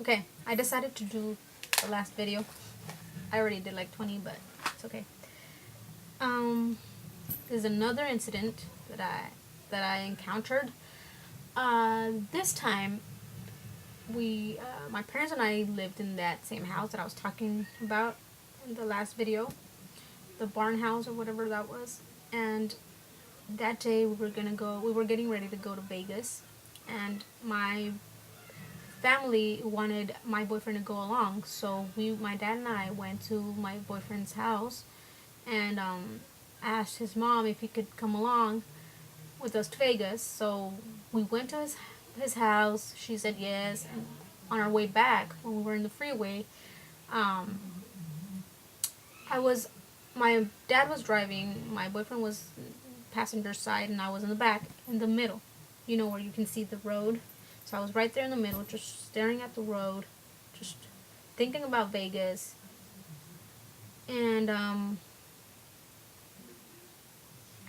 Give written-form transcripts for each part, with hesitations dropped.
Okay, I decided to do the last video. I already did like 20, but it's okay. There's another incident that I encountered. This time, my parents and I lived in that same house that I was talking about in the last video, the barn house or whatever that was. And that day we were getting ready to go to Vegas, and my family wanted my boyfriend to go along. So my dad and I went to my boyfriend's house and asked his mom if he could come along with us to Vegas. So we went to his house. She said yes. And on our way back, when we were in the freeway, um, my dad was driving, my boyfriend was passenger side, and I was in the back, in the middle. You know, where you can see the road. So I was right there in the middle, just staring at the road, just thinking about Vegas. And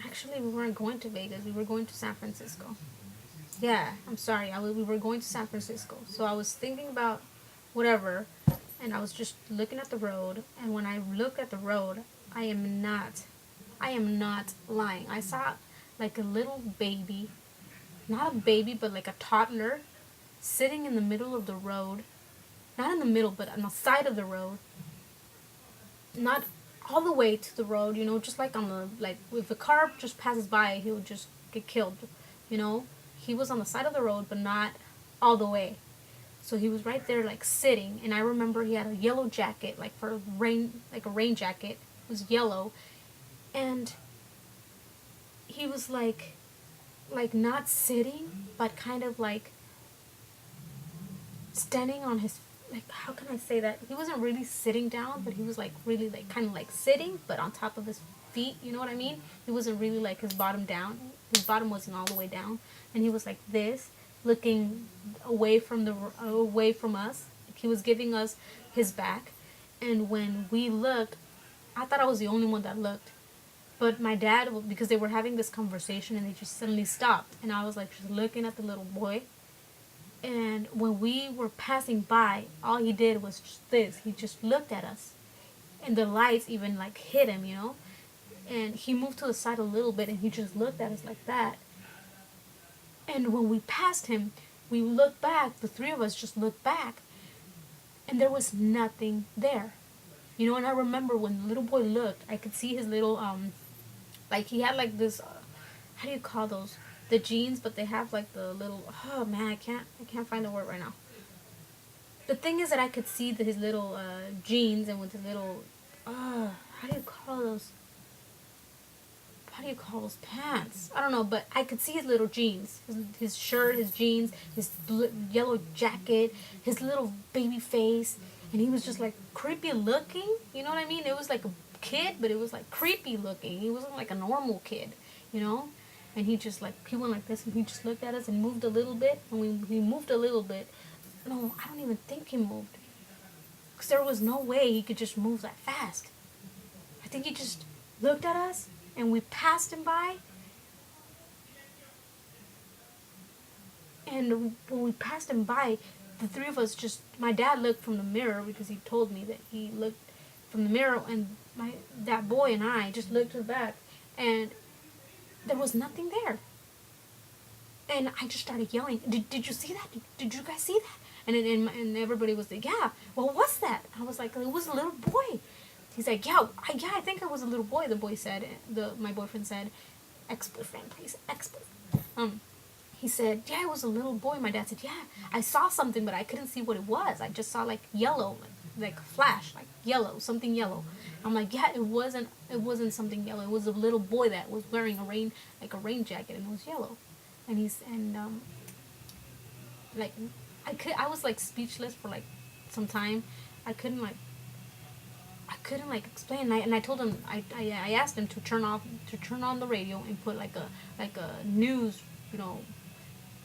actually, we weren't going to Vegas. We were going to San Francisco. Yeah, I'm sorry. We were going to San Francisco. So I was thinking about whatever, and I was just looking at the road. And when I look at the road, I am not lying. I saw like a little baby, not a baby, but like a toddler, sitting in the middle of the road. Not in the middle, but on the side of the road. Not all the way to the road, you know, just like if a car just passes by, he would just get killed, you know. He was on the side of the road, but not all the way. So he was right there, like sitting. And I remember he had a yellow jacket, like for rain, like a rain jacket. It was yellow, and he was like not sitting, but kind of like standing on his, like, how can I say that? He wasn't really sitting down, but he was like really like kind of like sitting, but on top of his feet. You know what I mean? He wasn't really like his bottom down. His bottom wasn't all the way down, and he was like this, looking away from us. He was giving us his back, and when we looked, I thought I was the only one that looked. But my dad, because they were having this conversation, and they just suddenly stopped, and I was like just looking at the little boy. And when we were passing by, all he did was just this. He just looked at us, and the lights even like hit him, you know. And he moved to the side a little bit, and he just looked at us like that. And when we passed him, we looked back. The three of us just looked back, and there was nothing there, you know. And I remember when the little boy looked, I could see his little like he had like this. How do you call those? The jeans, but they have like the little. Oh man, I can't find the word right now. The thing is that I could see his little jeans, and with his little. How do you call those? How do you call those pants? I don't know, but I could see his little jeans, his shirt, his jeans, his yellow jacket, his little baby face, and he was just like creepy looking. You know what I mean? It was like a kid, but it was like creepy looking. He wasn't like a normal kid, you know. And he just like he went like this, and he just looked at us and moved a little bit. And he moved a little bit. No, I don't even think he moved, because there was no way he could just move that fast. I think he just looked at us. And we passed him by. And when we passed him by, the three of us just, my dad looked from the mirror, because he told me that he looked from the mirror, and that boy and I just looked to the back, and there was nothing there. And I just started yelling, did you see that? Did you guys see that? And everybody was like, yeah, well, what's that? I was like, it was a little boy. He's like, yeah, I think it was a little boy. The boy said, my boyfriend said, ex-boyfriend, please, ex-boyfriend. He said, yeah, it was a little boy. My dad said, yeah, I saw something, but I couldn't see what it was. I just saw like yellow, like a flash, like yellow, something yellow. I'm like, yeah, it wasn't something yellow. It was a little boy that was wearing a rain jacket, and it was yellow. And like I was like speechless for like some time. I couldn't explain, and I told him, I asked him to turn on the radio and put like a news, you know,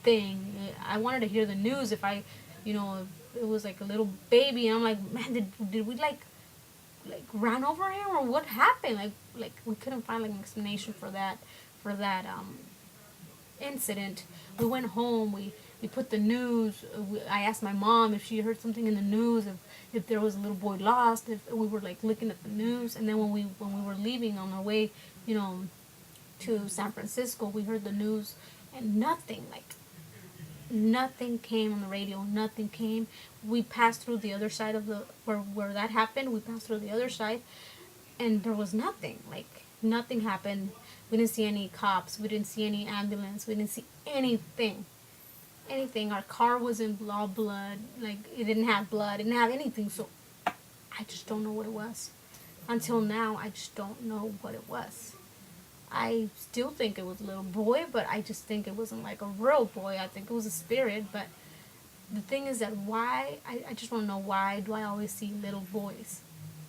thing. I wanted to hear the news if it was like a little baby, and I'm like, man, did we like ran over him, or what happened? Like we couldn't find like an explanation for that incident. We went home, we they put the news. I asked my mom if she heard something in the news, if there was a little boy lost, if we were like looking at the news. And then when we were leaving on our way, you know, to San Francisco, we heard the news, and nothing, like nothing came on the radio. Nothing came. We passed through the other side of the where that happened. We passed through the other side, and there was nothing. Like nothing happened. We didn't see any cops. We didn't see any ambulance. We didn't see anything. Anything. Our car was in all blood. Like it didn't have blood. It didn't have anything. So I just don't know what it was. Until now, I just don't know what it was. I still think it was a little boy, but I just think it wasn't like a real boy. I think it was a spirit. But the thing is that why, I just want to know, why do I always see little boys?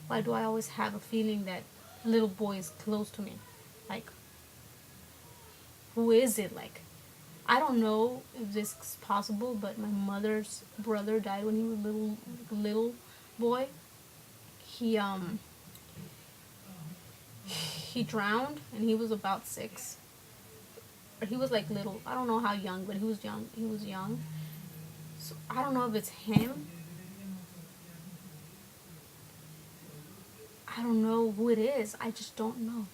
Why do I always have a feeling that a little boy is close to me? Like, who is it? Like, I don't know if this is possible, but my mother's brother died when he was little boy. He he drowned, and he was about 6. Or he was like little. I don't know how young, but he was young. He was young. So I don't know if it's him. I don't know who it is. I just don't know.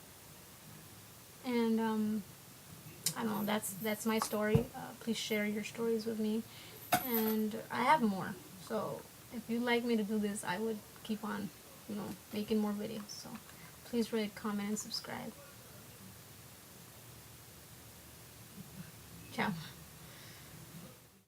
And I don't know. That's my story. Please share your stories with me, and I have more. So if you'd like me to do this, I would keep on, making more videos. So please rate, comment, and subscribe. Ciao.